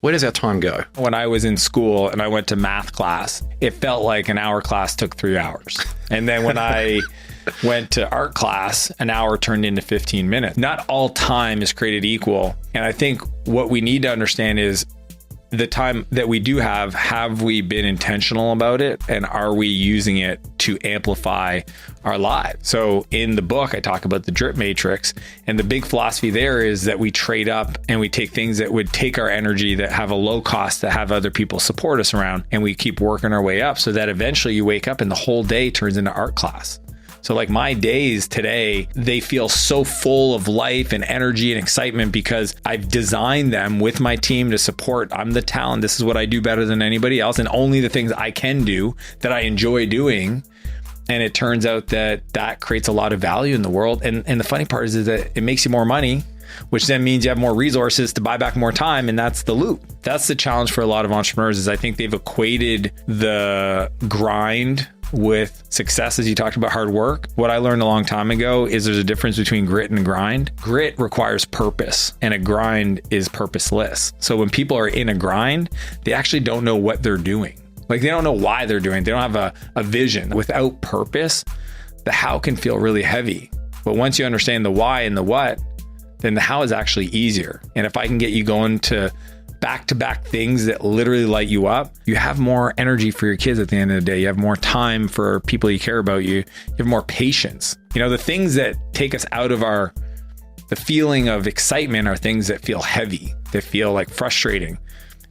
Where does our time go? When I was in school and I went to math class, it felt like an hour class took 3 hours. And then when I went to art class, an hour turned into 15 minutes. Not all time is created equal. And I think what we need to understand is the time that we do have we been intentional about it? And are we using it to amplify our lives? So in the book, I talk about the drip matrix, and the big philosophy there is that we trade up and we take things that would take our energy, that have a low cost, that have other people support us around, and we keep working our way up so that eventually you wake up and the whole day turns into art class. So like my days today, they feel so full of life and energy and excitement because I've designed them with my team to support. I'm the talent. This is what I do better than anybody else, and only the things I can do that I enjoy doing. And it turns out that that creates a lot of value in the world. And the funny part is that it makes you more money, which then means you have more resources to buy back more time. And that's the loop. That's the challenge for a lot of entrepreneurs, is I think they've equated the grind with success. As you talked about hard work, what I learned a long time ago is there's a difference between grit and grind. Grit requires purpose, and a grind is purposeless. So when people are in a grind, they actually don't know what they're doing. Like, they don't know why they're doing it. They don't have a vision. Without purpose, the how can feel really heavy. But once you understand the why and the what, then the how is actually easier. And if I can get you going to back-to-back things that literally light you up, you have more energy for your kids at the end of the day. You have more time for people you care about. You have more patience. You know, the things that take us out of the feeling of excitement are things that feel heavy, that feel like frustrating.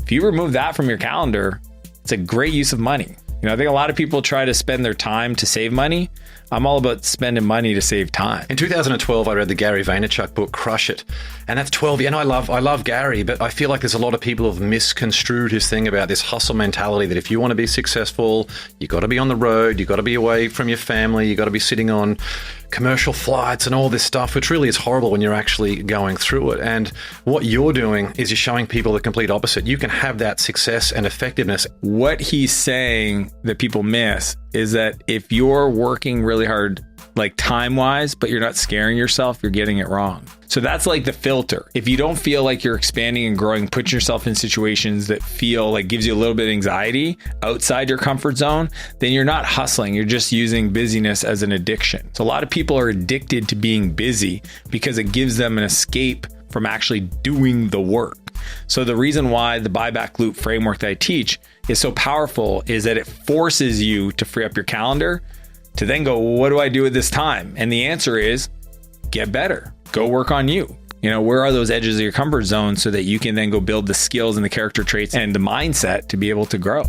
If you remove that from your calendar, it's a great use of money. You know, I think a lot of people try to spend their time to save money. I'm all about spending money to save time. In 2012, I read the Gary Vaynerchuk book, Crush It. And that's 12 years. And I love Gary, but I feel like there's a lot of people who have misconstrued his thing about this hustle mentality that if you want to be successful, you got to be on the road, you got to be away from your family, you got to be sitting on commercial flights and all this stuff, which really is horrible when you're actually going through it. And what you're doing is you're showing people the complete opposite. You can have that success and effectiveness. What he's saying that people miss is that if you're working really hard, like time-wise, but you're not scaring yourself, you're getting it wrong. So that's like the filter. If you don't feel like you're expanding and growing, put yourself in situations that feel like gives you a little bit of anxiety outside your comfort zone, then you're not hustling. You're just using busyness as an addiction. So a lot of people are addicted to being busy because it gives them an escape from actually doing the work. So the reason why the buyback loop framework that I teach is so powerful is that it forces you to free up your calendar to then go, well, what do I do with this time? And the answer is get better. Go work on you. You know, where are those edges of your comfort zone so that you can then go build the skills and the character traits and the mindset to be able to grow?